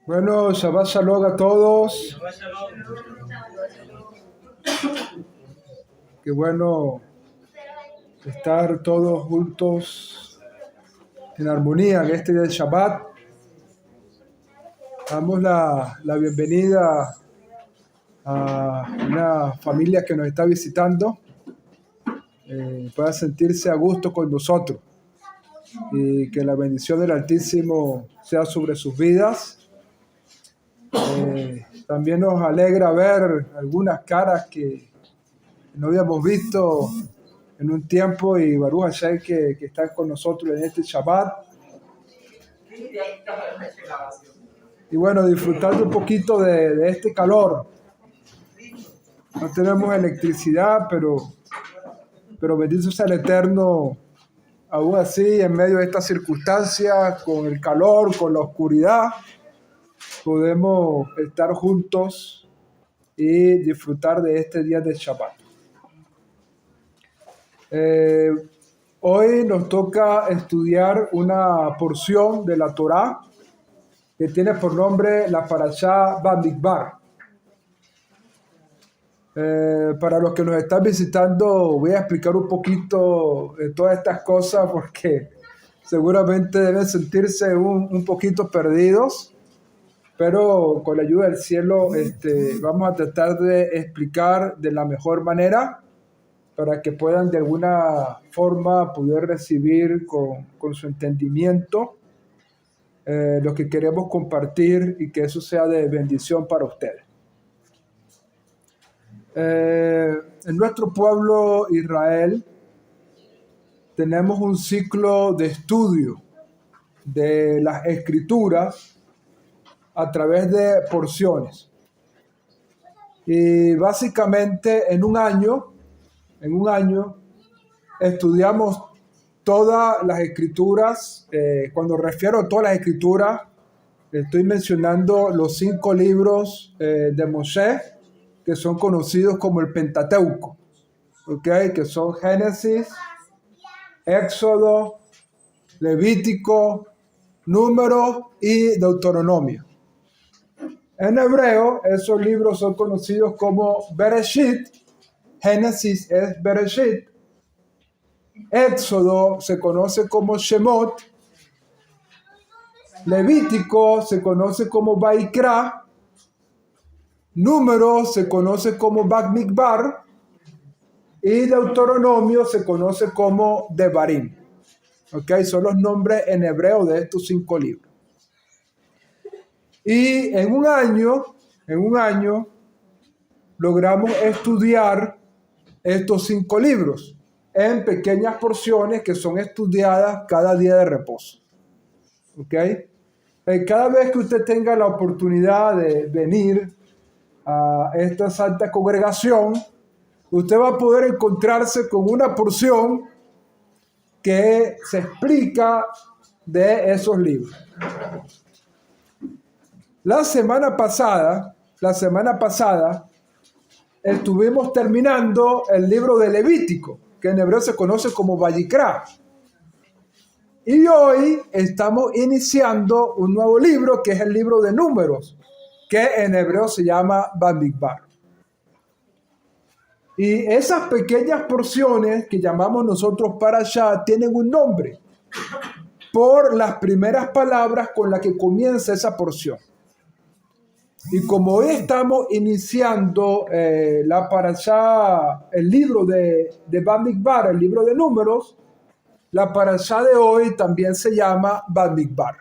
Bueno, Shabbat Shalom a todos. Qué bueno estar todos juntos en armonía en este día de Shabbat. Damos la bienvenida a una familia que nos está visitando. Pueda sentirse a gusto con nosotros y que la bendición del Altísimo sea sobre sus vidas. También nos alegra ver algunas caras que no habíamos visto en un tiempo, y Baruch Hashem que están con nosotros en este Shabbat. Y bueno, disfrutando un poquito de este calor. No tenemos electricidad, pero bendito sea el Eterno, aún así, en medio de estas circunstancias, con el calor, con la oscuridad, podemos estar juntos y disfrutar de este día de Shabbat. Hoy nos toca estudiar una porción de la Torá que tiene por nombre la Parashá Bamidbar. Para los que nos están visitando, voy a explicar un poquito de todas estas cosas porque seguramente deben sentirse un poquito perdidos, pero con la ayuda del cielo vamos a tratar de explicar de la mejor manera para que puedan de alguna forma poder recibir con su entendimiento lo que queremos compartir, y que eso sea de bendición para ustedes. En nuestro pueblo Israel tenemos un ciclo de estudio de las Escrituras a través de porciones. Y básicamente en un año estudiamos todas las Escrituras. Cuando refiero a todas las Escrituras, estoy mencionando los 5 libros de Moshe, que son conocidos como el Pentateuco, ¿okay? Que son Génesis, Éxodo, Levítico, Números y Deuteronomio. En hebreo, esos libros son conocidos como Bereshit. Génesis es Bereshit. Éxodo se conoce como Shemot. Levítico se conoce como Vaikra. Números se conoce como Bamidbar. Y Deuteronomio se conoce como Devarim. ¿Okay? Son los nombres en hebreo de estos 5 libros. Y en un año logramos estudiar estos 5 libros en pequeñas porciones que son estudiadas cada día de reposo. ¿Okay? Cada vez que usted tenga la oportunidad de venir a esta santa congregación, usted va a poder encontrarse con una porción que se explica de esos libros. La semana pasada estuvimos terminando el libro de Levítico, que en hebreo se conoce como Vayikra. Y hoy estamos iniciando un nuevo libro, que es el libro de Números, que en hebreo se llama Bamidbar. Y esas pequeñas porciones que llamamos nosotros Parashá tienen un nombre por las primeras palabras con las que comienza esa porción. Y como hoy estamos iniciando la Parashá, el libro de Bamidbar, el libro de Números, la Parashá de hoy también se llama Bamidbar.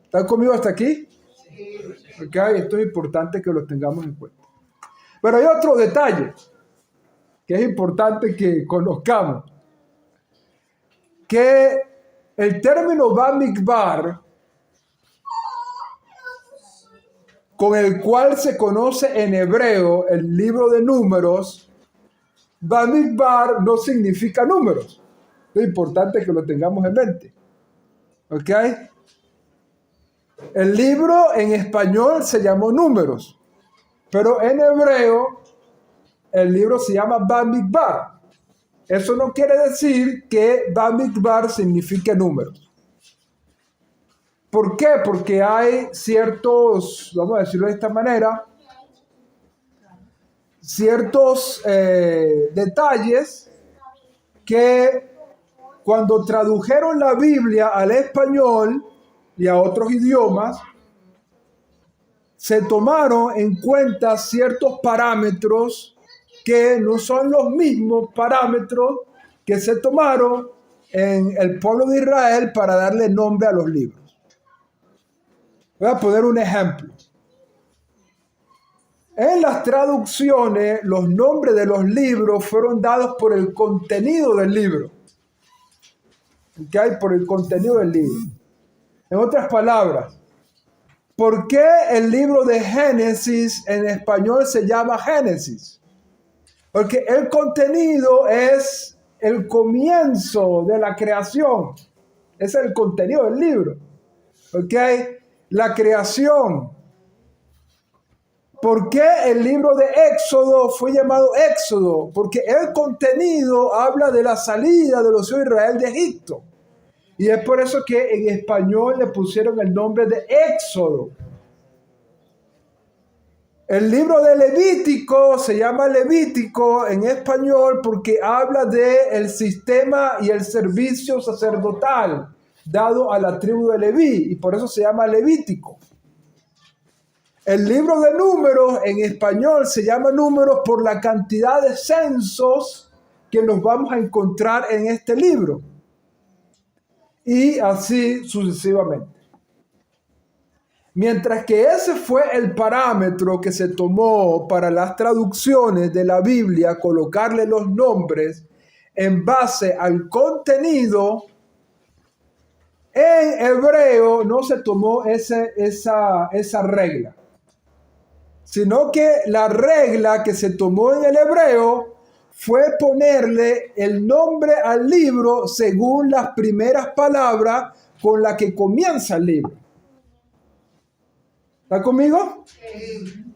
¿Están conmigo hasta aquí? Sí. Okay, esto es importante que lo tengamos en cuenta. Pero hay otro detalle que es importante que conozcamos, que el término Bamidbar, con el cual se conoce en hebreo el libro de Números, Bamidbar no significa números. Es importante que lo tengamos en mente. ¿Ok? El libro en español se llamó Números, pero en hebreo el libro se llama Bamidbar. Eso no quiere decir que Bamidbar signifique números. ¿Por qué? Porque hay ciertos, vamos a decirlo de esta manera, ciertos detalles que cuando tradujeron la Biblia al español y a otros idiomas, se tomaron en cuenta ciertos parámetros que no son los mismos parámetros que se tomaron en el pueblo de Israel para darle nombre a los libros. Voy a poner un ejemplo. En las traducciones, los nombres de los libros fueron dados por el contenido del libro. ¿Qué hay por el contenido del libro? En otras palabras, ¿por qué el libro de Génesis en español se llama Génesis? Porque el contenido es el comienzo de la creación. Ese es el contenido del libro. ¿Ok? La creación. ¿Por qué el libro de Éxodo fue llamado Éxodo? Porque el contenido habla de la salida de los hijos de Israel de Egipto. Y es por eso que en español le pusieron el nombre de Éxodo. El libro de Levítico se llama Levítico en español porque habla del sistema y el servicio sacerdotal dado a la tribu de Leví, y por eso se llama Levítico. El libro de Números en español se llama Números por la cantidad de censos que nos vamos a encontrar en este libro. Y así sucesivamente. Mientras que ese fue el parámetro que se tomó para las traducciones de la Biblia, colocarle los nombres en base al contenido, en hebreo no se tomó esa regla, sino que la regla que se tomó en el hebreo fue ponerle el nombre al libro según las primeras palabras con las que comienza el libro. ¿Está conmigo? Sí.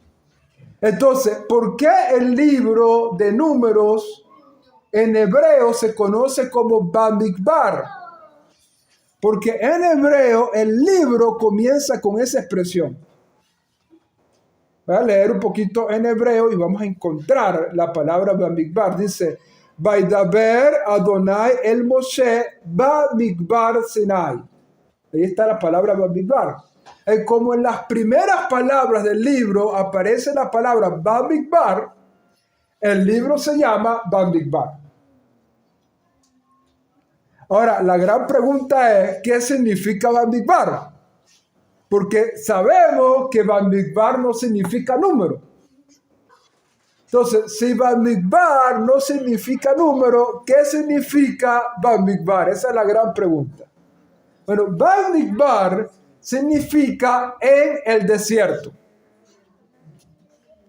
Entonces, ¿por qué el libro de Números en hebreo se conoce como Bamidbar? Porque en hebreo el libro comienza con esa expresión. Voy a leer un poquito en hebreo y vamos a encontrar la palabra Bamidbar. Dice, Vaidaber Adonai el Moshe Bamidbar Sinai. Ahí está la palabra Bamidbar. Como en las primeras palabras del libro aparece la palabra Bamidbar, el libro se llama Bamidbar. Ahora, la gran pregunta es, ¿qué significa Bamidbar? Porque sabemos que Bamidbar no significa número. Entonces, si Bamidbar no significa número, ¿qué significa Bamidbar? Esa es la gran pregunta. Bueno, Bamidbar significa en el desierto.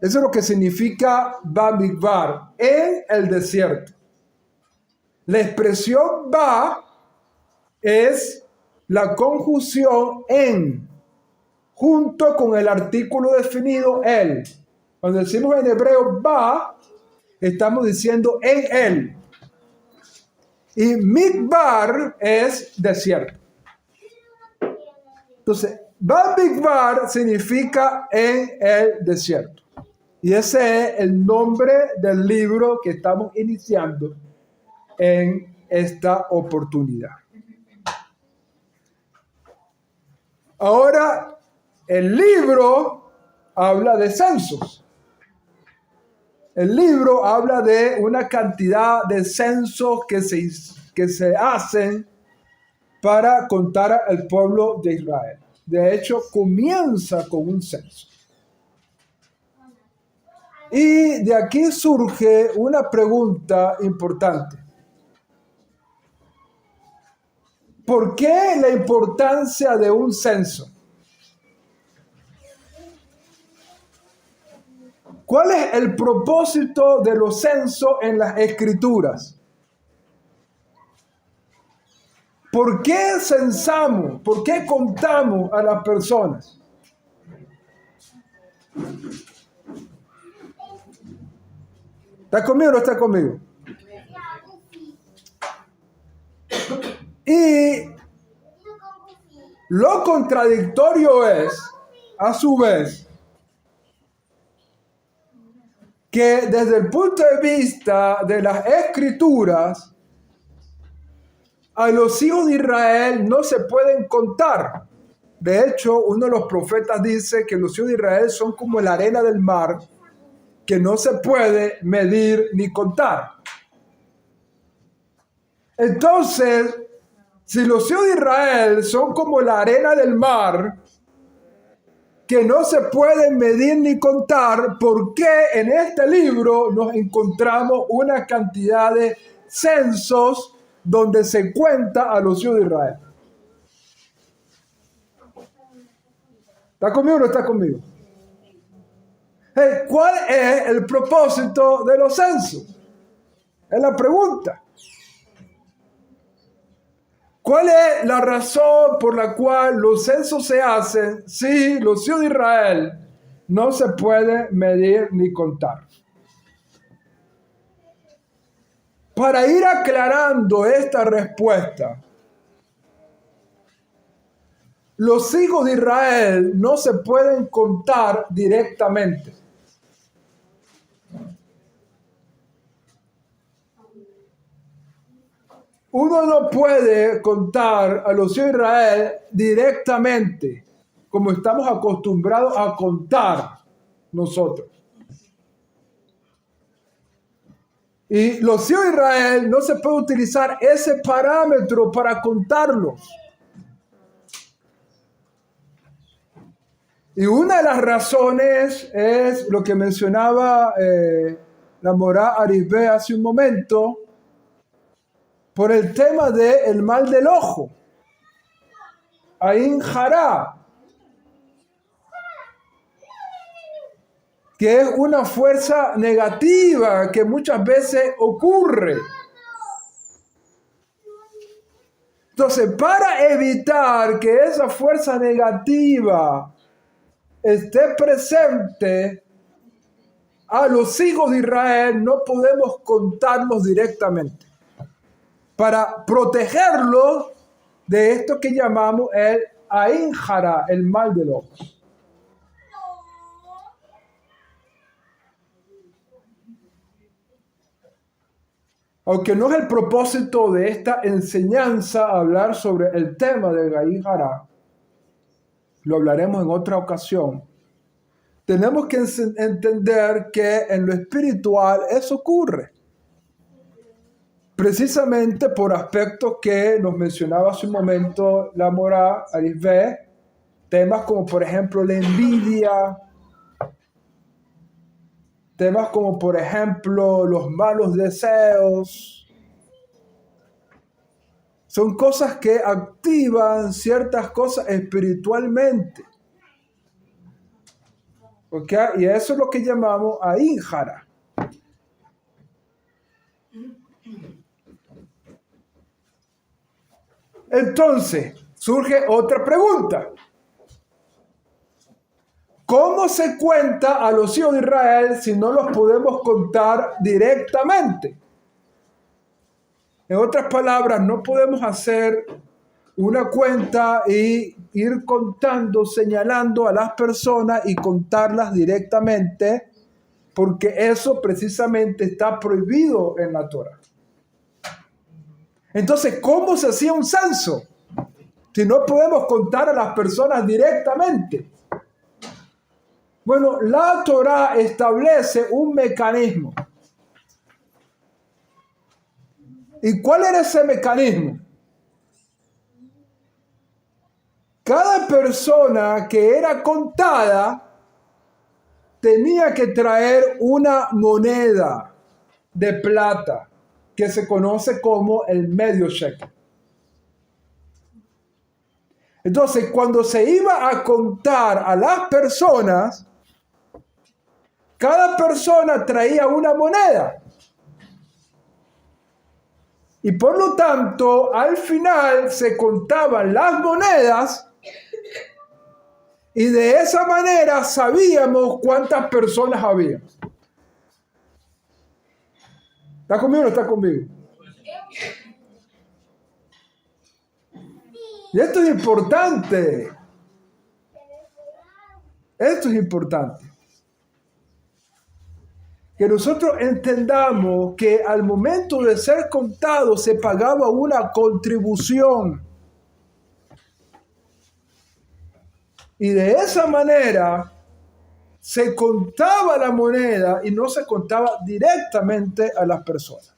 Eso es lo que significa Bamidbar, en el desierto. La expresión ba es la conjunción en, junto con el artículo definido el. Cuando decimos en hebreo ba, estamos diciendo en él. Y midbar es desierto. Entonces, Bamidbar significa en el desierto. Y ese es el nombre del libro que estamos iniciando en esta oportunidad. Ahora, el libro habla de censos. El libro habla de una cantidad de censos que se hacen para contar al pueblo de Israel. De hecho, comienza con un censo. Y de aquí surge una pregunta importante. ¿Por qué la importancia de un censo? ¿Cuál es el propósito de los censos en las Escrituras? ¿Por qué censamos? ¿Por qué contamos a las personas? ¿Está conmigo o no está conmigo? Y Lo contradictorio es, a su vez, que desde el punto de vista de las Escrituras, a los hijos de Israel no se pueden contar. De hecho, uno de los profetas dice que los hijos de Israel son como la arena del mar, que no se puede medir ni contar. Entonces, si los hijos de Israel son como la arena del mar, que no se pueden medir ni contar, ¿por qué en este libro nos encontramos una cantidad de censos donde se cuenta a los hijos de Israel? ¿Está conmigo o no está conmigo? ¿Cuál es el propósito de los censos? Es la pregunta. ¿Cuál es la razón por la cual los censos se hacen si los hijos de Israel no se puede medir ni contar? Para ir aclarando esta respuesta, los hijos de Israel no se pueden contar directamente. Uno no puede contar a los hijos de Israel directamente, como estamos acostumbrados a contar nosotros. Y los hijos de Israel no se puede utilizar ese parámetro para contarlos. Y una de las razones es lo que mencionaba la Morá Arizbe hace un momento, por el tema del mal del ojo, Ain Hará, que es una fuerza negativa que muchas veces ocurre. Entonces, para evitar que esa fuerza negativa esté presente, a los hijos de Israel no podemos contarlos directamente, para protegerlos de esto que llamamos el Ain Hará, el mal del ojo. Aunque no es el propósito de esta enseñanza hablar sobre el tema del Ain Hará, lo hablaremos en otra ocasión, tenemos que entender que en lo espiritual eso ocurre. Precisamente por aspectos que nos mencionaba hace un momento la Morá Arizbe, temas como por ejemplo la envidia, temas como por ejemplo los malos deseos, son cosas que activan ciertas cosas espiritualmente. ¿Okay? Y eso es lo que llamamos Ain Hará. Entonces, surge otra pregunta. ¿Cómo se cuenta a los hijos de Israel si no los podemos contar directamente? En otras palabras, no podemos hacer una cuenta y ir contando, señalando a las personas y contarlas directamente, porque eso precisamente está prohibido en la Torah. Entonces, ¿cómo se hacía un censo si no podemos contar a las personas directamente? Bueno, la Torah establece un mecanismo. ¿Y cuál era ese mecanismo? Cada persona que era contada tenía que traer una moneda de plata que se conoce como el medio shekel. Entonces, cuando se iba a contar a las personas, cada persona traía una moneda. Y por lo tanto, al final se contaban las monedas y de esa manera sabíamos cuántas personas había. ¿Está conmigo o no está conmigo? Y esto es importante. Esto es importante. Que nosotros entendamos que al momento de ser contado se pagaba una contribución. Y de esa manera se contaba la moneda y no se contaba directamente a las personas.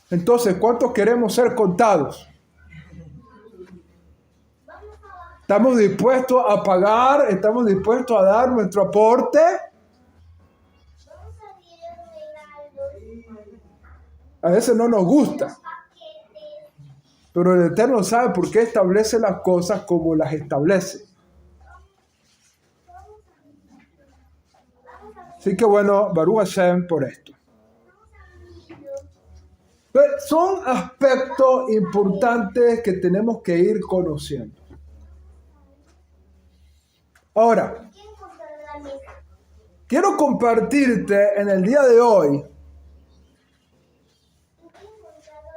Entonces, ¿cuántos queremos ser contados? ¿Estamos dispuestos a pagar? ¿Estamos dispuestos a dar nuestro aporte? A veces no nos gusta. Pero el Eterno sabe por qué establece las cosas como las establece. Así que bueno, Baruch Hashem por esto. Pero son aspectos importantes que tenemos que ir conociendo. Ahora, quiero compartirte en el día de hoy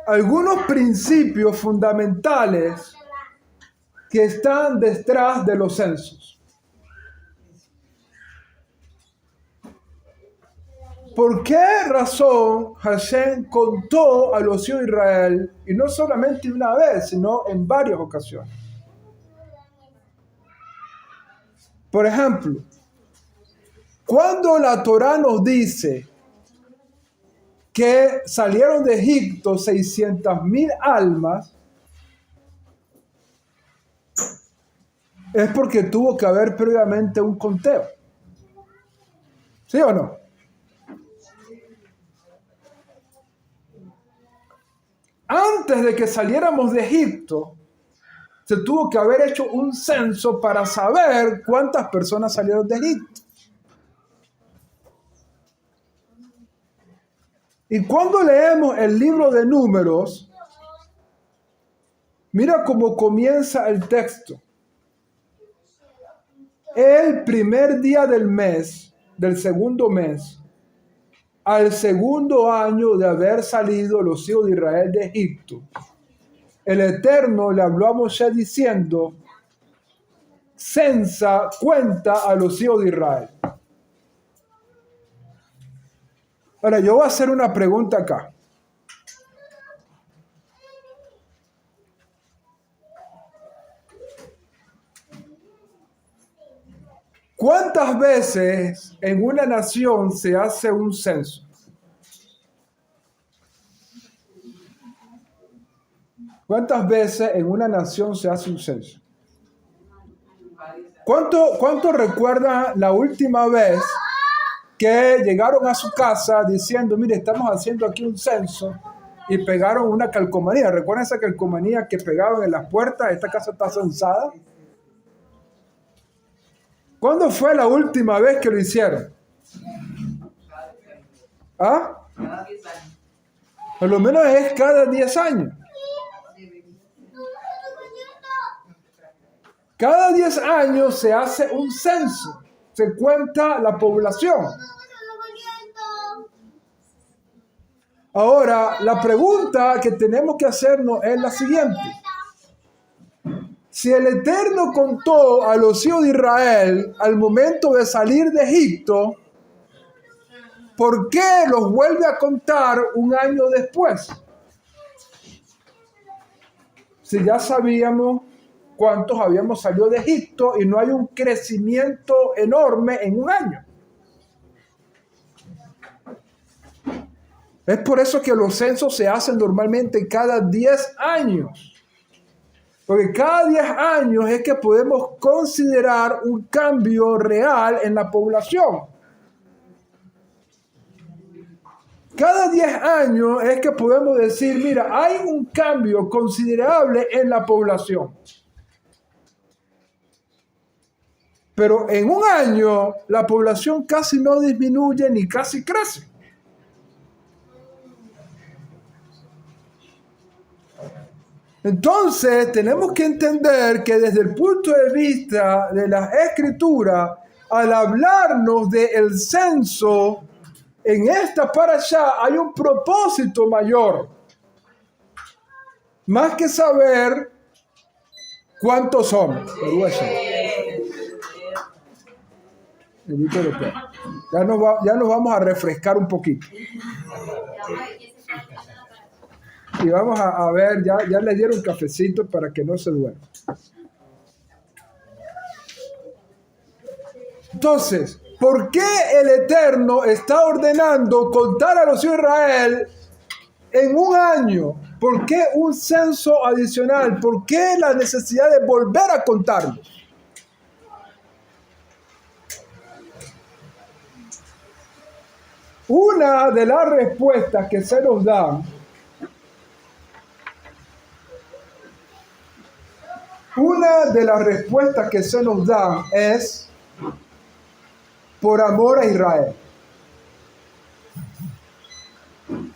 algunos principios fundamentales que están detrás de los censos. ¿Por qué razón Hashem contó a los hijos de Israel, y no solamente una vez, sino en varias ocasiones? Por ejemplo, cuando la Torá nos dice que salieron de Egipto 600,000 almas, es porque tuvo que haber previamente un conteo. ¿Sí o no? Antes de que saliéramos de Egipto, se tuvo que haber hecho un censo para saber cuántas personas salieron de Egipto. Y cuando leemos el libro de Números, mira cómo comienza el texto. El primer día del mes, del segundo mes, al segundo año de haber salido los hijos de Israel de Egipto, el Eterno le habló a Moshe diciendo: censa, cuenta a los hijos de Israel. Ahora, yo voy a hacer una pregunta acá. ¿Cuántas veces en una nación se hace un censo? ¿Cuántas veces en una nación se hace un censo? ¿Cuánto recuerda la última vez que llegaron a su casa diciendo: mire, estamos haciendo aquí un censo, y pegaron una calcomanía? ¿Recuerdan esa calcomanía que pegaban en las puertas? Esta casa está censada. ¿Cuándo fue la última vez que lo hicieron? ¿Ah? Cada 10 años. Por lo menos es cada 10 años. Cada 10 años se hace un censo. Se cuenta la población. Ahora, la pregunta que tenemos que hacernos es la siguiente. Si el Eterno contó a los hijos de Israel al momento de salir de Egipto, ¿por qué los vuelve a contar un año después? Si ya sabíamos cuántos habíamos salido de Egipto y no hay un crecimiento enorme en un año. Es por eso que los censos se hacen normalmente cada 10 años. Porque cada 10 años es que podemos considerar un cambio real en la población. Cada 10 años es que podemos decir: mira, hay un cambio considerable en la población. Pero en un año la población casi no disminuye ni casi crece. Entonces tenemos que entender que desde el punto de vista de la Escritura, al hablarnos del censo, en esta parashá hay un propósito mayor. Más que saber cuántos somos. Ya nos vamos a refrescar un poquito. Y vamos a ver, ya les dieron un cafecito para que no se duerman. Entonces, ¿por qué el Eterno está ordenando contar a los hijos de Israel en un año? ¿Por qué un censo adicional? ¿Por qué la necesidad de volver a contarlos? Una de las respuestas que se nos dan es por amor a Israel.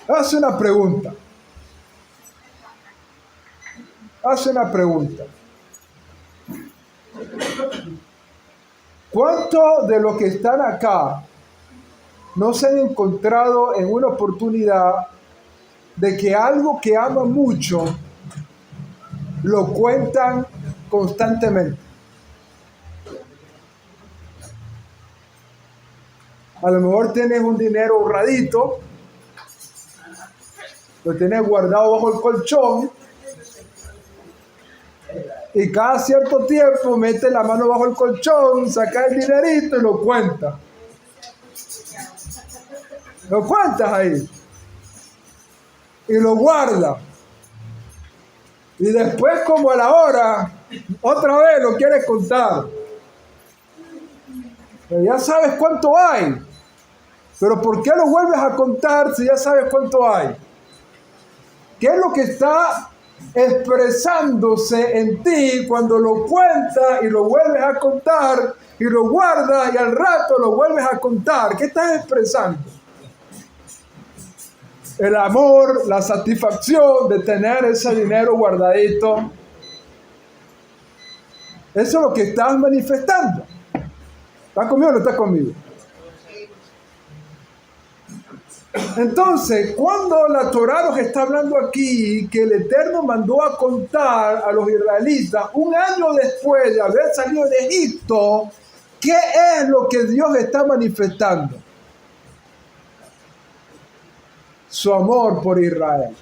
Hace una pregunta. ¿Cuántos de los que están acá no se han encontrado en una oportunidad de que algo que aman mucho lo cuentan constantemente? A lo mejor tienes un dinero ahorradito, lo tienes guardado bajo el colchón y cada cierto tiempo metes la mano bajo el colchón, sacas el dinerito y lo cuentas. Lo cuentas ahí y lo guardas. Y después, como a la hora, otra vez lo quieres contar. Pero ya sabes cuánto hay. Pero ¿por qué lo vuelves a contar si ya sabes cuánto hay? ¿Qué es lo que está expresándose en ti cuando lo cuentas y lo vuelves a contar y lo guardas y al rato lo vuelves a contar? ¿Qué estás expresando? El amor, la satisfacción de tener ese dinero guardadito. Eso es lo que estás manifestando. ¿Estás conmigo o no estás conmigo? Entonces, cuando la Torá nos está hablando aquí que el Eterno mandó a contar a los israelitas un año después de haber salido de Egipto, ¿qué es lo que Dios está manifestando? Su amor por Israel.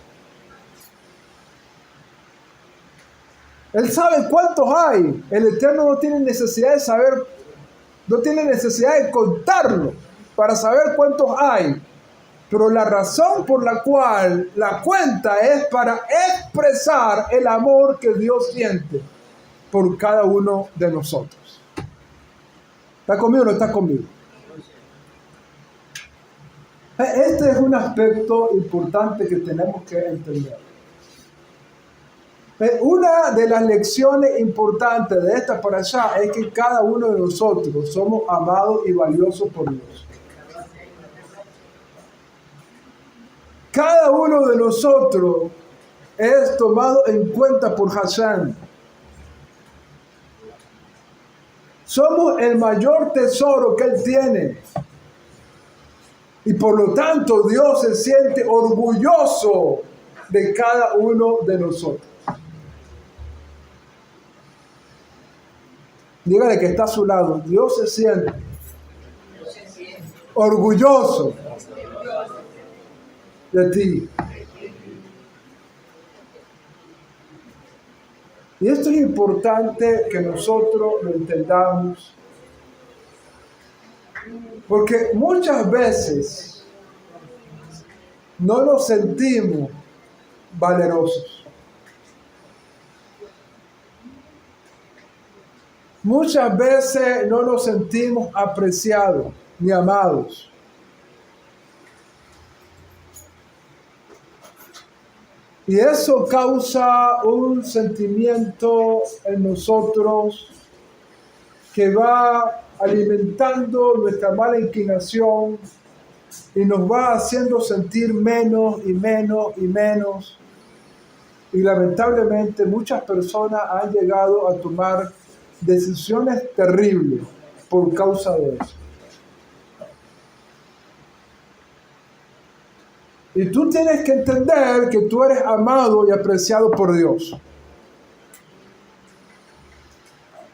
Él sabe cuántos hay. El Eterno no tiene necesidad de saber, no tiene necesidad de contarlo para saber cuántos hay. Pero la razón por la cual la cuenta es para expresar el amor que Dios siente por cada uno de nosotros. ¿Está conmigo o no está conmigo? Este es un aspecto importante que tenemos que entender. Una de las lecciones importantes de esta parashá es que cada uno de nosotros somos amados y valiosos por Dios. Cada uno de nosotros es tomado en cuenta por Hashem. Somos el mayor tesoro que Él tiene. Y por lo tanto Dios se siente orgulloso de cada uno de nosotros. Dígale que está a su lado. Dios se siente orgulloso de ti. Y esto es importante que nosotros lo entendamos, porque muchas veces no nos sentimos valerosos. Muchas veces no nos sentimos apreciados ni amados. Y eso causa un sentimiento en nosotros que va alimentando nuestra mala inclinación y nos va haciendo sentir menos y menos y menos. Y lamentablemente muchas personas han llegado a tomar decisiones terribles por causa de eso. Y tú tienes que entender que tú eres amado y apreciado por Dios.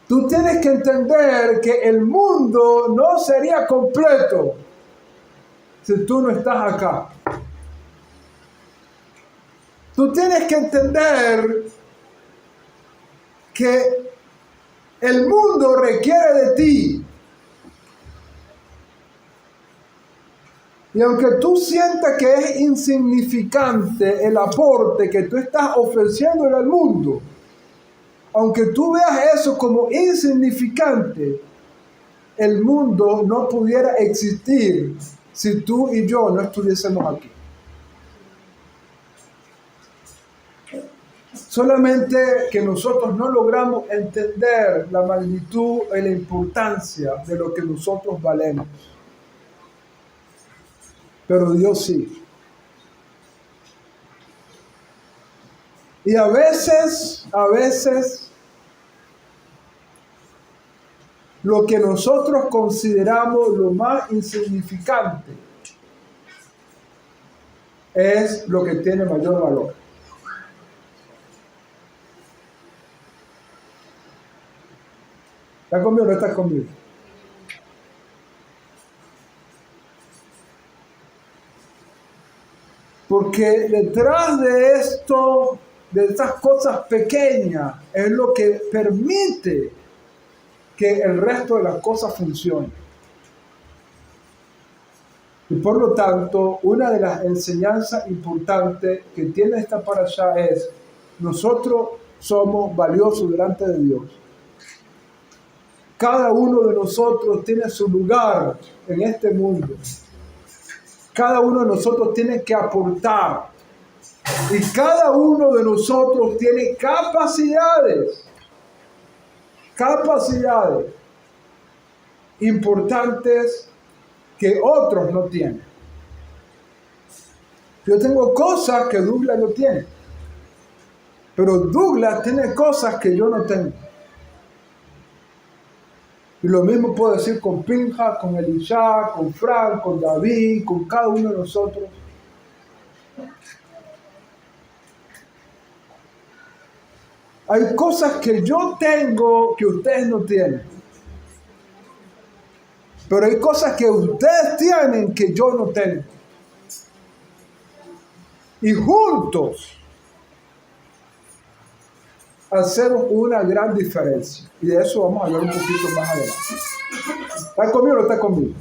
Tú tienes que entender que el mundo no sería completo si tú no estás acá. Tú tienes que entender que el mundo requiere de ti. Y aunque tú sientas que es insignificante el aporte que tú estás ofreciendo al mundo, aunque tú veas eso como insignificante, el mundo no pudiera existir si tú y yo no estuviésemos aquí. Solamente que nosotros no logramos entender la magnitud y la importancia de lo que nosotros valemos. Pero Dios sí. Y a veces, lo que nosotros consideramos lo más insignificante es lo que tiene mayor valor. ¿Estás conmigo o no estás conmigo? Porque detrás de esto, de estas cosas pequeñas, es lo que permite que el resto de las cosas funcionen. Y por lo tanto, una de las enseñanzas importantes que tiene esta parashá es: nosotros somos valiosos delante de Dios. Cada uno de nosotros tiene su lugar en este mundo. Cada uno de nosotros tiene que aportar. Y cada uno de nosotros tiene capacidades importantes que otros no tienen. Yo tengo cosas que Douglas no tiene, pero Douglas tiene cosas que yo no tengo. Y lo mismo puedo decir con Pinja, con Elisha, con Frank, con David, con cada uno de nosotros. Hay cosas que yo tengo que ustedes no tienen. Pero hay cosas que ustedes tienen que yo no tengo. Y juntos hacemos una gran diferencia. Y de eso vamos a hablar un poquito más adelante. ¿Está conmigo o no está conmigo?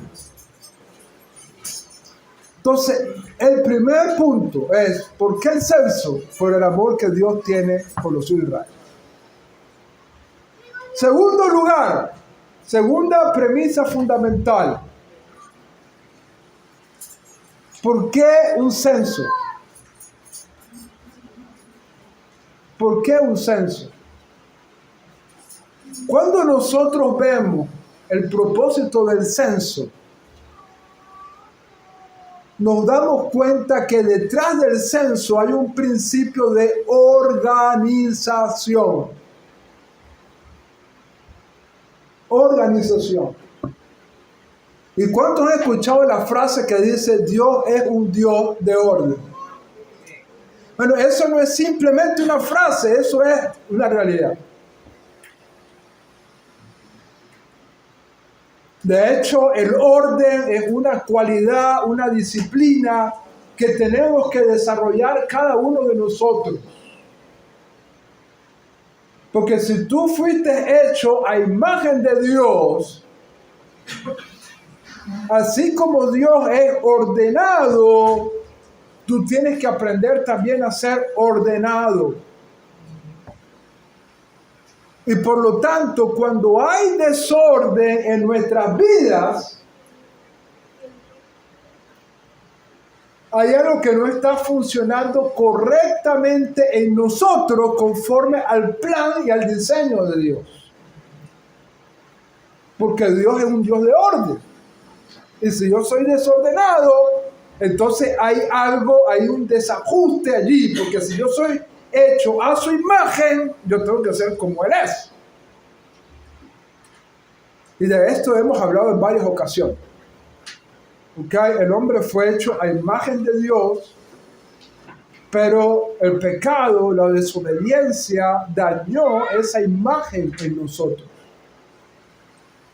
Entonces, el primer punto es: ¿por qué el censo? Por el amor que Dios tiene por los hijos de Israel. Segundo lugar, segunda premisa fundamental. ¿Por qué un censo? ¿Por qué un censo? Cuando nosotros vemos el propósito del censo, nos damos cuenta que detrás del censo hay un principio de organización. Organización. ¿Y cuántos han escuchado la frase que dice: Dios es un Dios de orden? Bueno, eso no es simplemente una frase, eso es una realidad. De hecho, el orden es una cualidad, una disciplina que tenemos que desarrollar cada uno de nosotros. Porque si tú fuiste hecho a imagen de Dios, así como Dios es ordenado, tú tienes que aprender también a ser ordenado. Y por lo tanto, cuando hay desorden en nuestras vidas, hay algo que no está funcionando correctamente en nosotros conforme al plan y al diseño de Dios. Porque Dios es un Dios de orden. Y si yo soy desordenado, entonces hay un desajuste allí. Porque si yo soy hecho a su imagen, yo tengo que ser como Él es. Y de esto hemos hablado en varias ocasiones. ¿Okay? El hombre fue hecho a imagen de Dios, Pero el pecado, la desobediencia, dañó esa imagen en nosotros.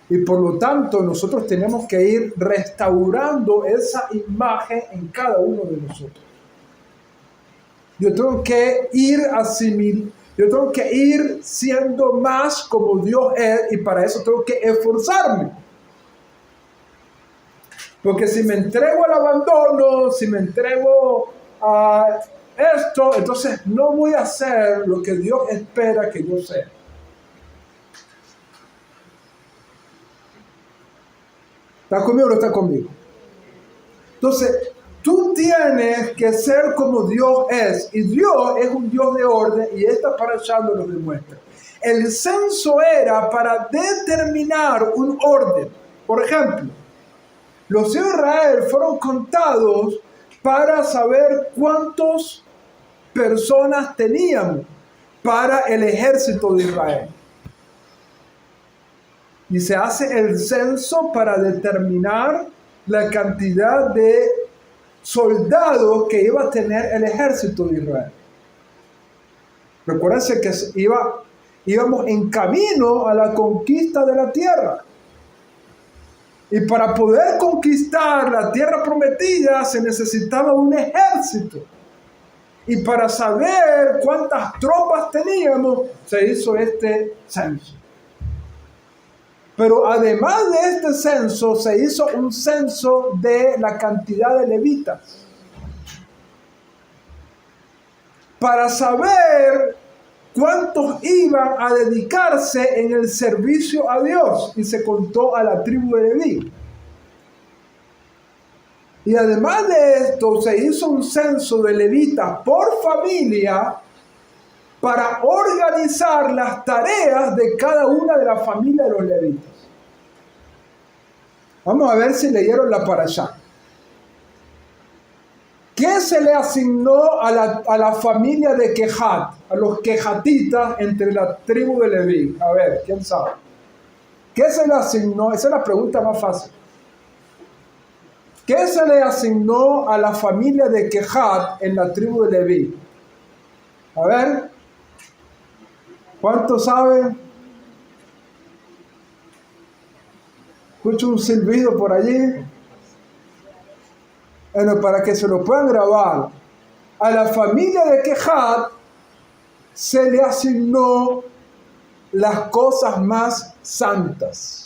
Y por lo tanto, nosotros tenemos que ir restaurando esa imagen en cada uno de nosotros. Yo tengo que ir yo tengo que ir siendo más como Dios es, y para eso tengo que esforzarme. Porque si me entrego al abandono, si me entrego a esto, entonces no voy a hacer lo que Dios espera que yo sea. ¿Está conmigo o no está conmigo? Entonces, tú tienes que ser como Dios es. Y Dios es un Dios de orden, y esta parashá nos lo demuestra. El censo era para determinar un orden. Por ejemplo, los hijos de Israel fueron contados para saber cuántas personas teníamos para el ejército de Israel. Y se hace el censo para determinar la cantidad de soldados que iba a tener el ejército de Israel. Recuérdense que íbamos en camino a la conquista de la tierra. Y para poder conquistar la tierra prometida se necesitaba un ejército. Y para saber cuántas tropas teníamos, se hizo este censo. Pero además de este censo, se hizo un censo de la cantidad de levitas. Para saber cuántos iban a dedicarse en el servicio a Dios. Y se contó a la tribu de Leví. Y además de esto, se hizo un censo de levitas por familia para organizar las tareas de cada una de las familias de los levitas. Vamos a ver si leyeron la parashá. ¿Qué se le asignó a la familia de Kehat, a los Kehatitas entre la tribu de Leví? A ver, ¿quién sabe? ¿Qué se le asignó? Esa es la pregunta más fácil. ¿Qué se le asignó a la familia de Kehat en la tribu de Leví? A ver, ¿cuántos saben? Escucho un silbido por allí. Bueno, para que se lo puedan grabar. A la familia de Kehat se le asignó las cosas más santas.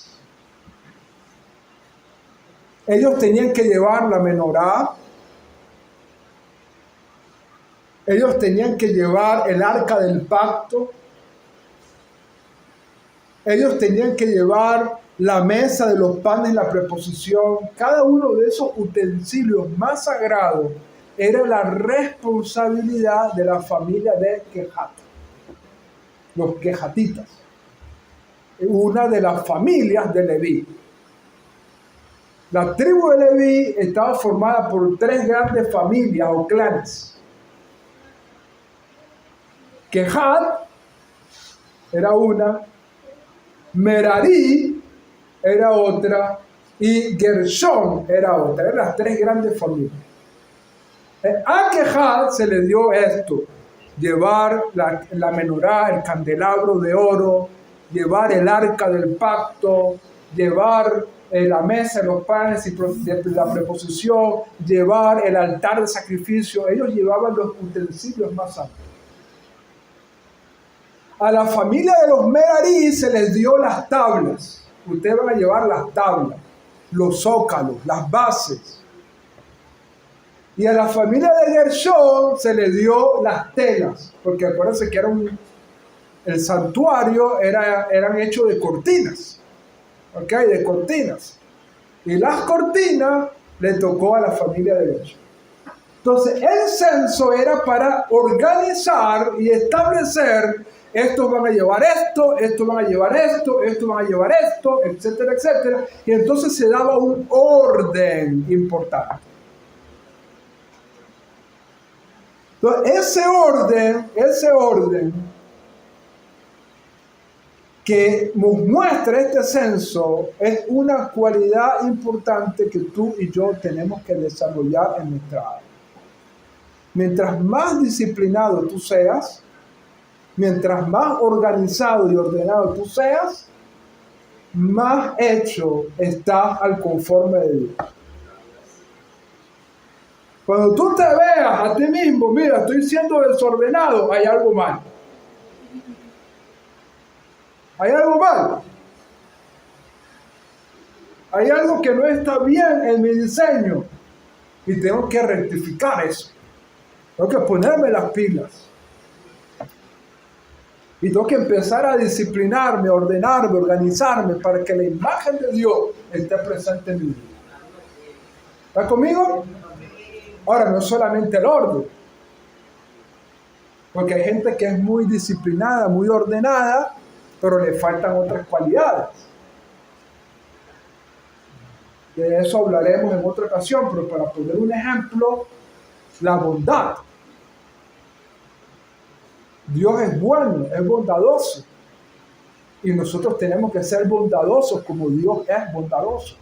Ellos tenían que llevar la menorá. Ellos tenían que llevar el arca del pacto. Ellos tenían que llevar la mesa de los panes, la preposición. Cada uno de esos utensilios más sagrados era la responsabilidad de la familia de Kehat, los Kehatitas, una de las familias de Leví. La tribu de Leví estaba formada por 3 grandes familias o clanes. Kehat era una, Merari era otra y Gershón era otra. Eran las 3 grandes familias. A Kehat se le dio esto: llevar la menorá, el candelabro de oro, llevar el arca del pacto, llevar la mesa de los panes y de la preposición, llevar el altar de sacrificio. Ellos llevaban los utensilios más santos. A la familia de los Merari se les dio las tablas. Ustedes van a llevar las tablas, los zócalos, las bases. Y a la familia de Gershón se les dio las telas, porque acuérdense que el santuario eran hechos de cortinas, ¿ok? De cortinas. Y las cortinas le tocó a la familia de Gershón. Entonces, el censo era para organizar y establecer: estos van a llevar esto, estos van a llevar esto, estos van a llevar esto, etcétera, etcétera. Y entonces se daba un orden importante. Entonces, ese orden que nos muestra este censo es una cualidad importante que tú y yo tenemos que desarrollar en nuestra área. Mientras más disciplinado tú seas, mientras más organizado y ordenado tú seas, más hecho estás al conforme de Dios. Cuando tú te veas a ti mismo, mira, estoy siendo desordenado, hay algo mal. Hay algo mal. Hay algo que no está bien en mi diseño y tengo que rectificar eso. Tengo que ponerme las pilas. Y tengo que empezar a disciplinarme, a ordenarme, a organizarme para que la imagen de Dios esté presente en mi vida. ¿Está conmigo? Ahora, no es solamente el orden. Porque hay gente que es muy disciplinada, muy ordenada, pero le faltan otras cualidades. De eso hablaremos en otra ocasión, pero para poner un ejemplo, la bondad. Dios es bueno, es bondadoso. Y nosotros tenemos que ser bondadosos como Dios es bondadoso.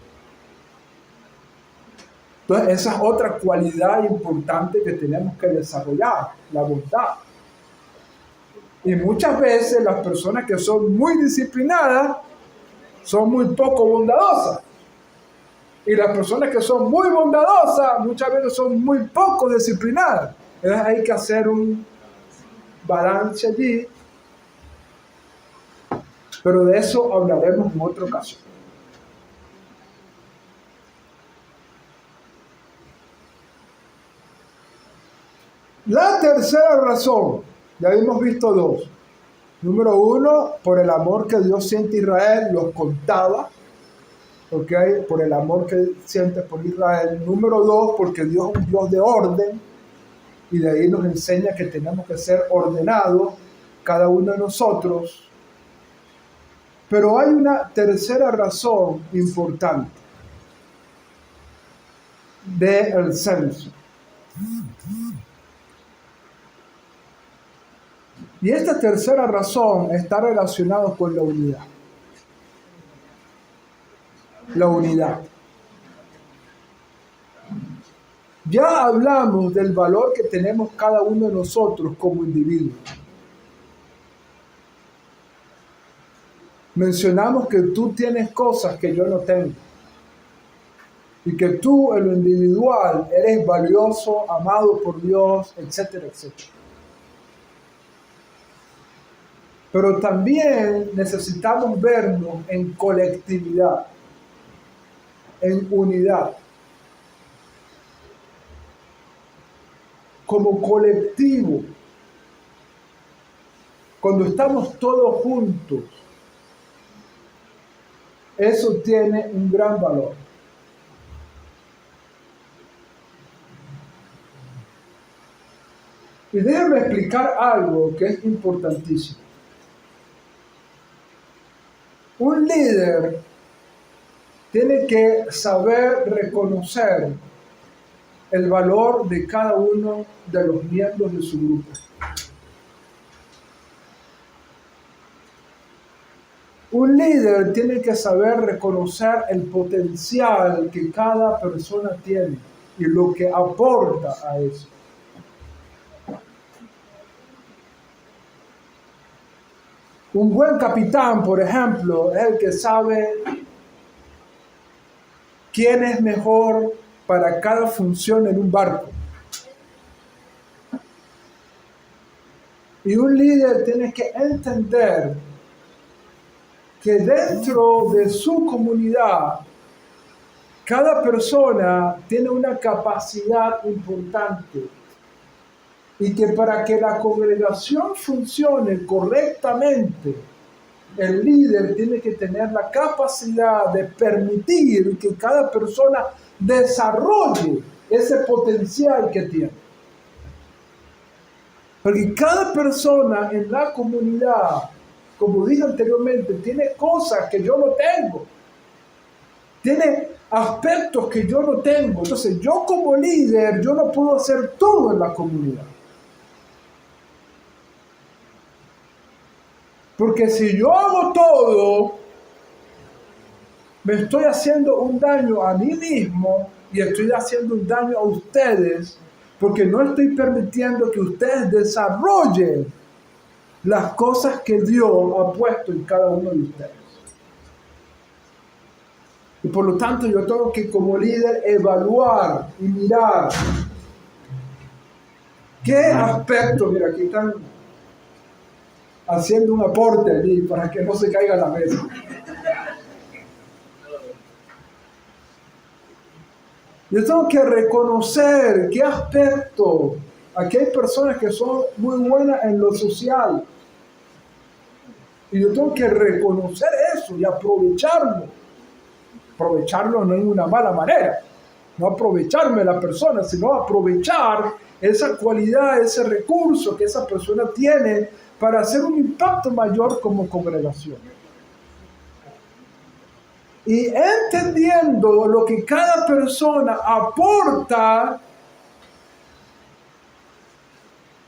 Entonces, esa es otra cualidad importante que tenemos que desarrollar, la bondad. Y muchas veces las personas que son muy disciplinadas son muy poco bondadosas. Y las personas que son muy bondadosas muchas veces son muy poco disciplinadas. Entonces hay que hacer un balance allí. Pero de eso hablaremos en otra ocasión. La tercera razón, ya hemos visto dos. Número uno, por el amor que Dios siente a Israel, los contaba. ¿Okay? Por el amor que siente por Israel. Número dos, porque Dios es un Dios de orden. Y de ahí nos enseña que tenemos que ser ordenados, cada uno de nosotros. Pero hay una tercera razón importante del censo. Y esta tercera razón está relacionada con la unidad. La unidad. Ya hablamos del valor que tenemos cada uno de nosotros como individuos. Mencionamos que tú tienes cosas que yo no tengo. Y que tú en lo individual eres valioso, amado por Dios, etcétera, etcétera. Pero también necesitamos vernos en colectividad, en unidad. Como colectivo, cuando estamos todos juntos, eso tiene un gran valor. Y déjenme explicar algo que es importantísimo. Un líder tiene que saber reconocer el valor de cada uno de los miembros de su grupo. Un líder tiene que saber reconocer el potencial que cada persona tiene y lo que aporta a eso. Un buen capitán, por ejemplo, es el que sabe quién es mejor para cada función en un barco. Y un líder tiene que entender que dentro de su comunidad, cada persona tiene una capacidad importante. Y que para que la congregación funcione correctamente, el líder tiene que tener la capacidad de permitir que cada persona desarrolle ese potencial que tiene. Porque cada persona en la comunidad, como dije anteriormente, tiene cosas que yo no tengo. Tiene aspectos que yo no tengo. Entonces, yo como líder, yo no puedo hacer todo en la comunidad. Porque si yo hago todo, me estoy haciendo un daño a mí mismo y estoy haciendo un daño a ustedes, Porque no estoy permitiendo que ustedes desarrollen las cosas que Dios ha puesto en cada uno de ustedes. Y por lo tanto yo tengo que como líder evaluar y mirar qué aspectos, mira, aquí están haciendo un aporte allí para que no se caiga la mesa. Yo tengo que reconocer qué aspecto. Aquí hay personas que son muy buenas en lo social. Y yo tengo que reconocer eso y aprovecharlo. Aprovecharlo no en una mala manera. No aprovecharme de la persona, sino aprovechar esa cualidad, ese recurso que esa persona tiene para hacer un impacto mayor como congregación. Y entendiendo lo que cada persona aporta,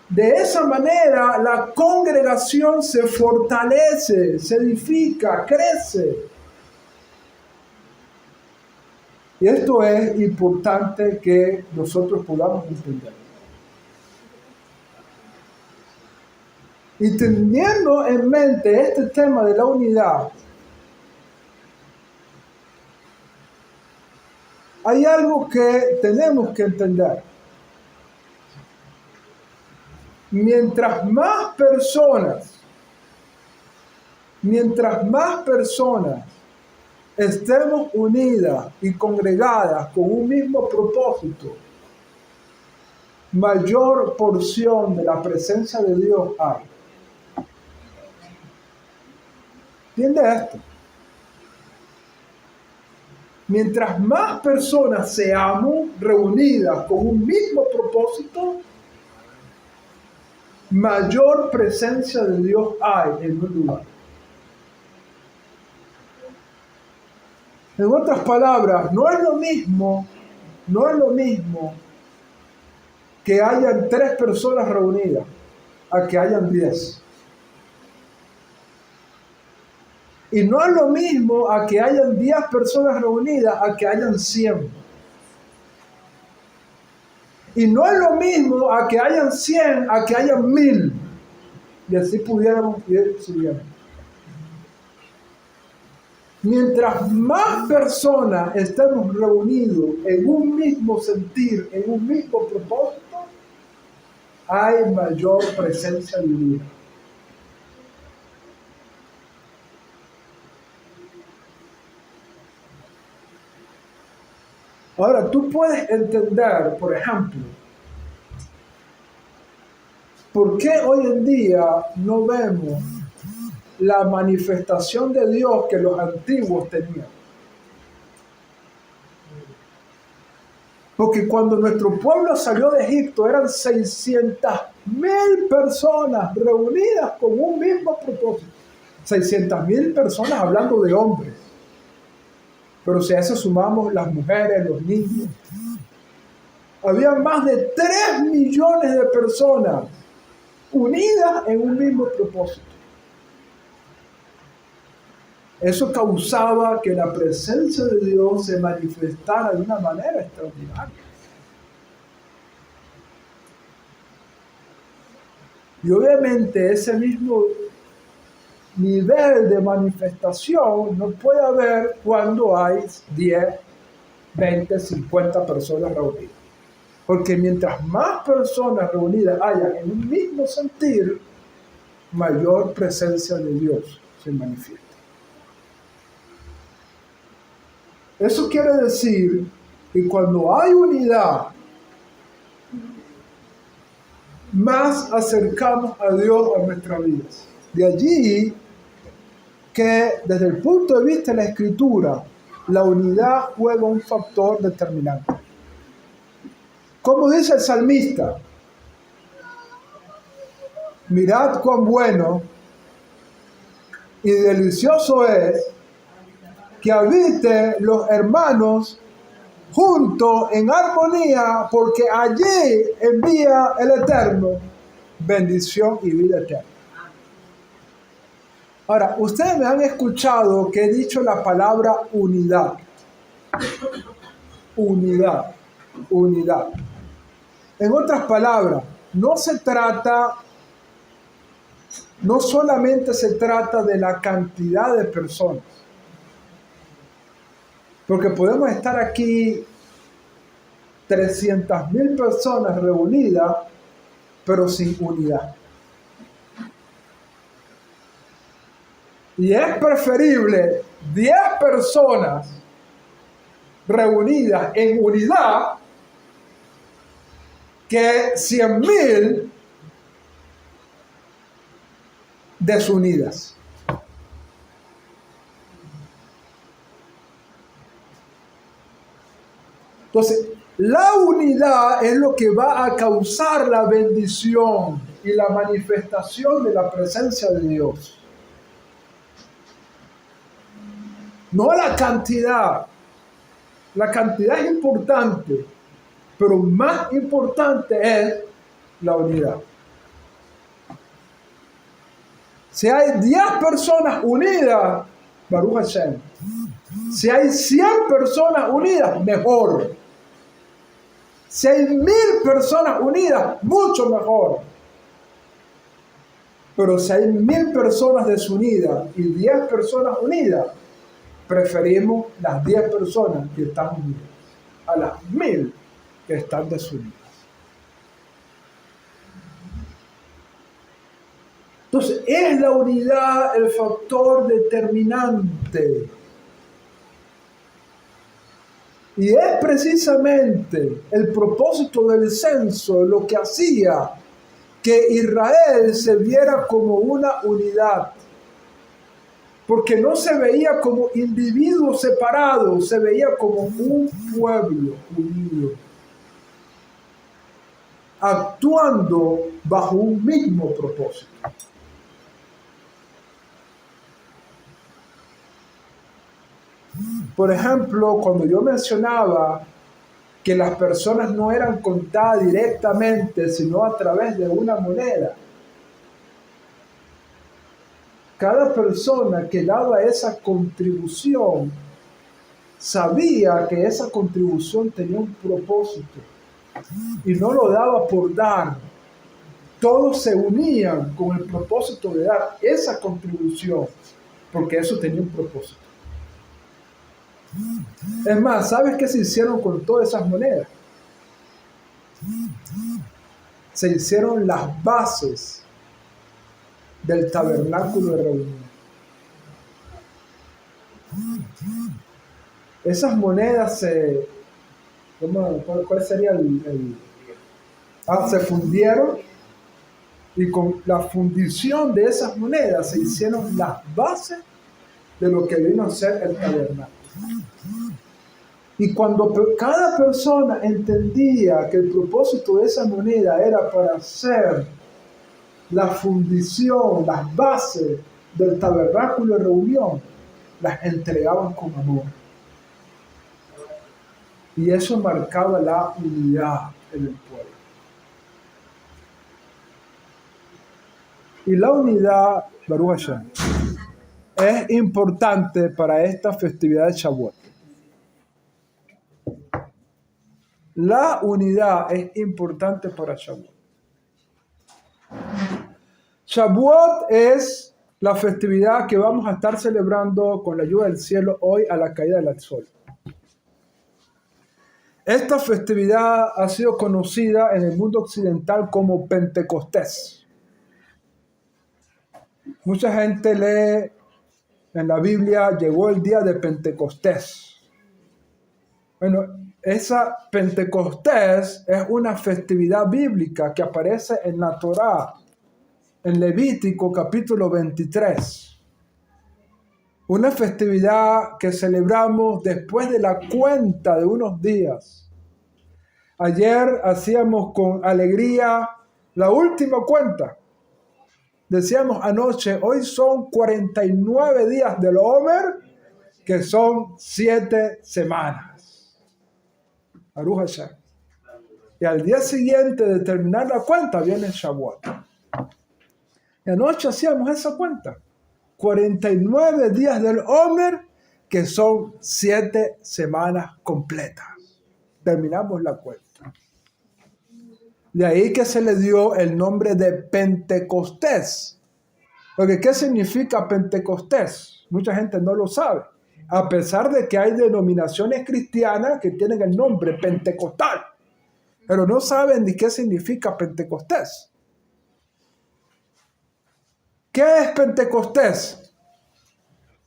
de esa manera la congregación se fortalece, se edifica, crece. Y esto es importante que nosotros podamos entender. Y teniendo en mente este tema de la unidad, hay algo que tenemos que entender. Mientras más personas estemos unidas y congregadas con un mismo propósito, mayor porción de la presencia de Dios hay. ¿Entiende esto? Mientras más personas seamos reunidas con un mismo propósito, mayor presencia de Dios hay en un lugar. En otras palabras, no es lo mismo que hayan 3 personas reunidas a que hayan 10. Y no es lo mismo a que hayan 10 personas reunidas a que hayan 100. Y no es lo mismo a que hayan 100 a que hayan 1000. Y así pudiéramos ir subiendo. Mientras más personas estemos reunidos en un mismo sentir, en un mismo propósito, hay mayor presencia divina. Ahora, tú puedes entender, por ejemplo, por qué hoy en día no vemos la manifestación de Dios que los antiguos tenían. Porque cuando nuestro pueblo salió de Egipto eran 600,000 personas reunidas con un mismo propósito. 600,000 personas hablando de hombres. Pero si a eso sumamos las mujeres, los niños, había más de 3 millones de personas unidas en un mismo propósito. Eso causaba que la presencia de Dios se manifestara de una manera extraordinaria. Y obviamente ese mismo nivel de manifestación no puede haber cuando hay 10, 20, 50 personas reunidas. Porque mientras más personas reunidas hayan en un mismo sentir, mayor presencia de Dios se manifiesta. Eso quiere decir que cuando hay unidad, más acercamos a Dios a nuestras vidas. De allí que desde el punto de vista de la Escritura, la unidad juega un factor determinante. Como dice el salmista, mirad cuán bueno y delicioso es que habiten los hermanos juntos en armonía, porque allí envía el Eterno bendición y vida eterna. Ahora, ustedes me han escuchado que he dicho la palabra unidad. Unidad, unidad. En otras palabras, no solamente se trata de la cantidad de personas, porque podemos estar aquí 300,000 personas reunidas, pero sin unidad. Y es preferible 10 personas reunidas en unidad que 100,000 desunidas. Entonces, la unidad es lo que va a causar la bendición y la manifestación de la presencia de Dios. No la cantidad. La cantidad es importante, pero más importante es la unidad. Si hay 10 personas unidas, Baruch Hashem. Si hay 100 personas unidas, mejor. Si hay 1,000 personas unidas, mucho mejor. Pero si hay 1,000 personas desunidas y 10 personas unidas, preferimos las 10 personas que están unidas a las 1,000 que están desunidas. Entonces, es la unidad el factor determinante. Y es precisamente el propósito del censo lo que hacía que Israel se viera como una unidad. Porque no se veía como individuos separados, se veía como un pueblo unido, actuando bajo un mismo propósito. Por ejemplo, cuando yo mencionaba que las personas no eran contadas directamente, sino a través de una moneda, cada persona que daba esa contribución sabía que esa contribución tenía un propósito y no lo daba por dar. Todos se unían con el propósito de dar esa contribución porque eso tenía un propósito. Es más, ¿sabes qué se hicieron con todas esas monedas? Se hicieron las bases del tabernáculo de reunión. Esas monedas ¿cuál sería se fundieron, y con la fundición de esas monedas se hicieron las bases de lo que vino a ser el tabernáculo. Y cuando cada persona entendía que el propósito de esa moneda era para hacer la fundición, las bases del tabernáculo de reunión, las entregaban con amor. Y eso marcaba la unidad en el pueblo. Y la unidad, Baruch Hashem, es importante para esta festividad de Shavuot. La unidad es importante para Shavuot. Shavuot es la festividad que vamos a estar celebrando con la ayuda del cielo hoy a la caída del sol. Esta festividad ha sido conocida en el mundo occidental como Pentecostés. Mucha gente lee en la Biblia, llegó el día de Pentecostés. Bueno, esa Pentecostés es una festividad bíblica que aparece en la Torá, en Levítico capítulo 23. Una festividad que celebramos después de la cuenta de unos días. Ayer hacíamos con alegría la última cuenta. Decíamos anoche, hoy son 49 días del Omer, que son 7 semanas. Baruch Hashem. Y al día siguiente de terminar la cuenta viene Shavuot. Y anoche hacíamos esa cuenta. 49 días del Omer, que son 7 semanas completas. Terminamos la cuenta. De ahí que se le dio el nombre de Pentecostés. Porque ¿qué significa Pentecostés? Mucha gente no lo sabe. A pesar de que hay denominaciones cristianas que tienen el nombre pentecostal, pero no saben ni qué significa Pentecostés. ¿Qué es Pentecostés?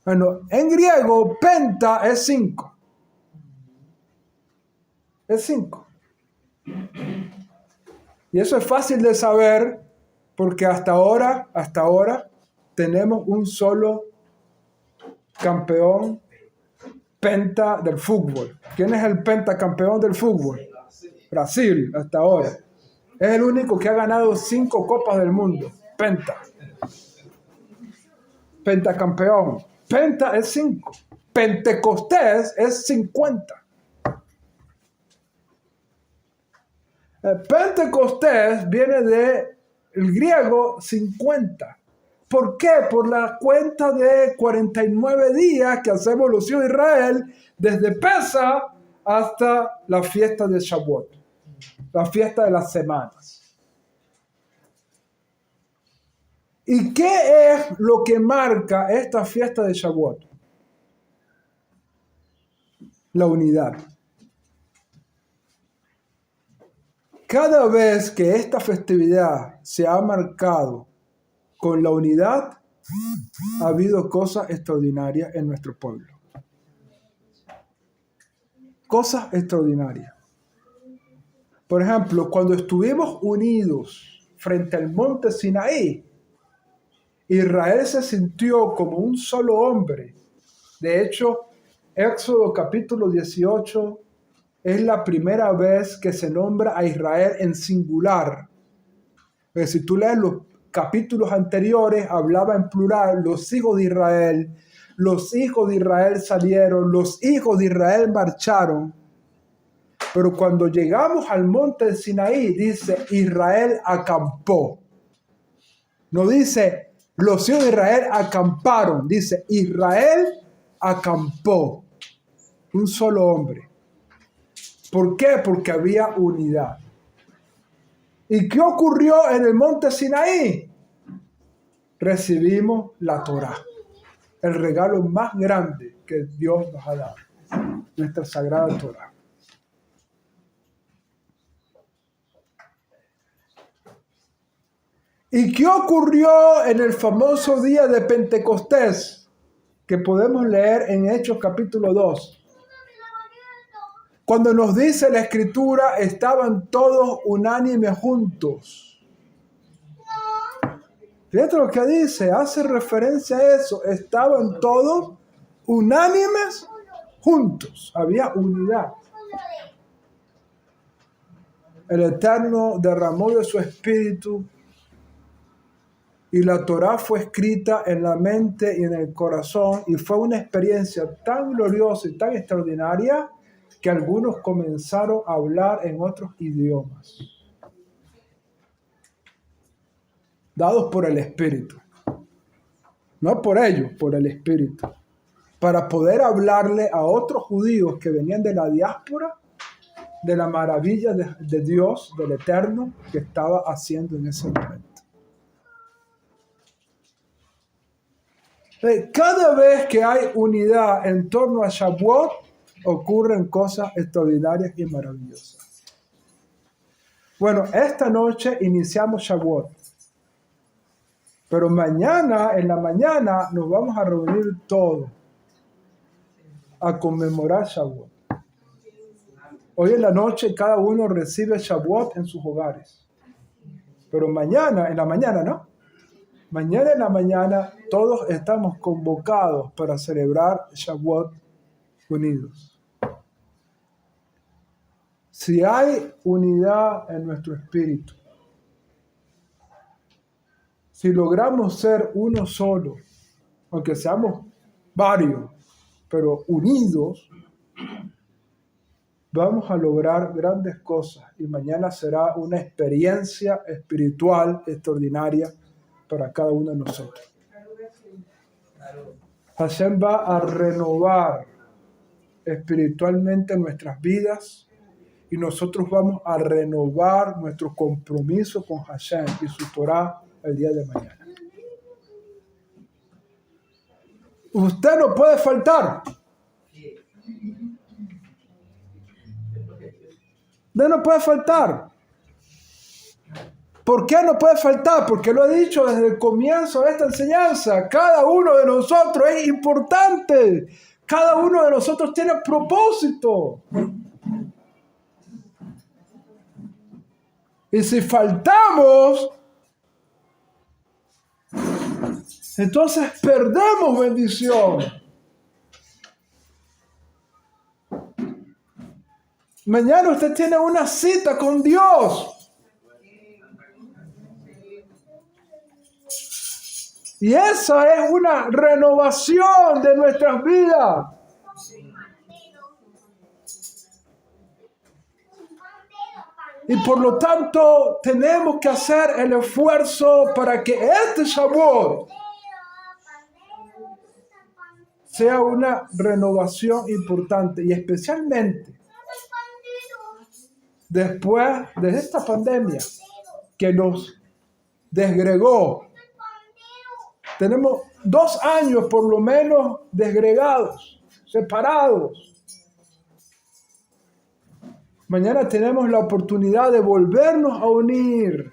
Bueno, en griego, penta es 5. Es 5. Y eso es fácil de saber porque hasta ahora tenemos un solo campeón penta del fútbol. ¿Quién es el pentacampeón del fútbol? Brasil, hasta ahora. Es el único que ha ganado 5 copas del mundo. Pentacampeón. Penta es 5. Pentecostés es 50. Pentecostés viene del griego 50. ¿Por qué? Por la cuenta de 49 días que hacemos los hijos de Israel desde Pesaj hasta la fiesta de Shavuot, la fiesta de las semanas. ¿Y qué es lo que marca esta fiesta de Shavuot? La unidad. Cada vez que esta festividad se ha marcado con la unidad, ha habido cosas extraordinarias en nuestro pueblo. Cosas extraordinarias. Por ejemplo, cuando estuvimos unidos frente al monte Sinaí, Israel se sintió como un solo hombre. De hecho, Éxodo capítulo 18 es la primera vez que se nombra a Israel en singular. Pero si tú lees los capítulos anteriores, hablaba en plural, los hijos de Israel salieron, los hijos de Israel marcharon. Pero cuando llegamos al monte de Sinaí, dice, Israel acampó. No dice, los hijos de Israel acamparon, dice, Israel acampó. Un solo hombre. ¿Por qué? Porque había unidad. ¿Y qué ocurrió en el monte Sinaí? Recibimos la Torá, el regalo más grande que Dios nos ha dado, nuestra sagrada Torá. ¿Y qué ocurrió en el famoso día de Pentecostés que podemos leer en Hechos capítulo 2? Cuando nos dice la Escritura, estaban todos unánimes juntos. Fíjate lo que dice, hace referencia a eso. Estaban todos unánimes juntos. Había unidad. El Eterno derramó de su espíritu y la Torá fue escrita en la mente y en el corazón y fue una experiencia tan gloriosa y tan extraordinaria que algunos comenzaron a hablar en otros idiomas, dados por el Espíritu. No por ellos, por el Espíritu. Para poder hablarle a otros judíos que venían de la diáspora de la maravilla de Dios, del Eterno, que estaba haciendo en ese momento. Cada vez que hay unidad en torno a Shavuot, ocurren cosas extraordinarias y maravillosas. Bueno, esta noche iniciamos Shavuot. Pero mañana, en la mañana, nos vamos a reunir todos a conmemorar Shavuot. Hoy en la noche cada uno recibe Shavuot en sus hogares. Pero mañana, en la mañana, ¿no? Mañana en la mañana todos estamos convocados para celebrar Shavuot unidos. Si hay unidad en nuestro espíritu, si logramos ser uno solo, aunque seamos varios, pero unidos, vamos a lograr grandes cosas y mañana será una experiencia espiritual extraordinaria para cada uno de nosotros. Hashem va a renovar espiritualmente nuestras vidas y nosotros vamos a renovar nuestro compromiso con Hashem y su Torah el día de mañana. Usted no puede faltar. Usted no puede faltar. ¿Por qué no puede faltar? Porque lo he dicho desde el comienzo de esta enseñanza. Cada uno de nosotros es importante. Cada uno de nosotros tiene propósito. Y si faltamos, entonces perdemos bendición. Mañana usted tiene una cita con Dios. Y esa es una renovación de nuestras vidas. Y por lo tanto, tenemos que hacer el esfuerzo para que este Shavuot sea una renovación importante. Y especialmente después de esta pandemia que nos desgregó. Tenemos 2 años por lo menos desgregados, separados. Mañana tenemos la oportunidad de volvernos a unir.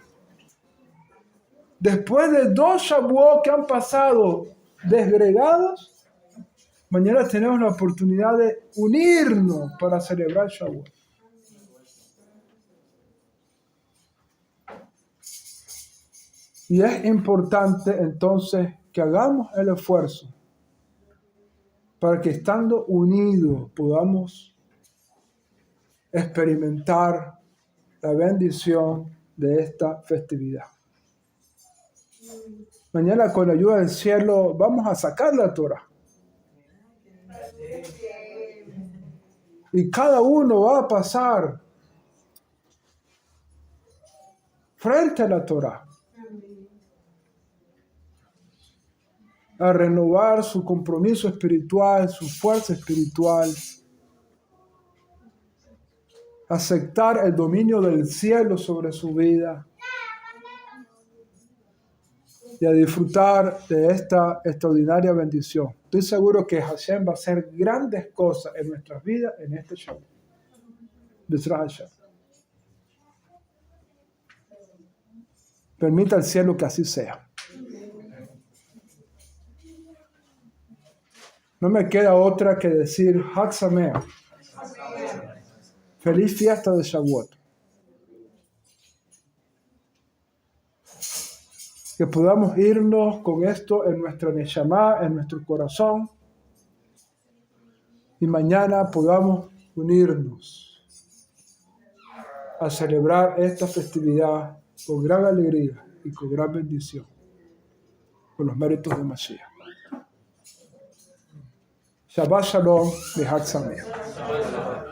Después de 2 Shavuot que han pasado desgregados, mañana tenemos la oportunidad de unirnos para celebrar Shavuot. Y es importante entonces que hagamos el esfuerzo para que estando unidos podamos experimentar la bendición de esta festividad. Mañana con la ayuda del cielo vamos a sacar la Torah. Y cada uno va a pasar frente a la Torah a renovar su compromiso espiritual, su fuerza espiritual, aceptar el dominio del cielo sobre su vida y a disfrutar de esta extraordinaria bendición. Estoy seguro que Hashem va a hacer grandes cosas en nuestras vidas en este show. Permita al cielo que así sea. No me queda otra que decir Hag Sameach. Feliz fiesta de Shavuot. Que podamos irnos con esto en nuestra Neshama, en nuestro corazón. Y mañana podamos unirnos a celebrar esta festividad con gran alegría y con gran bendición. Con los méritos de Mashiach. Shabbat Shalom, Hag Sameach.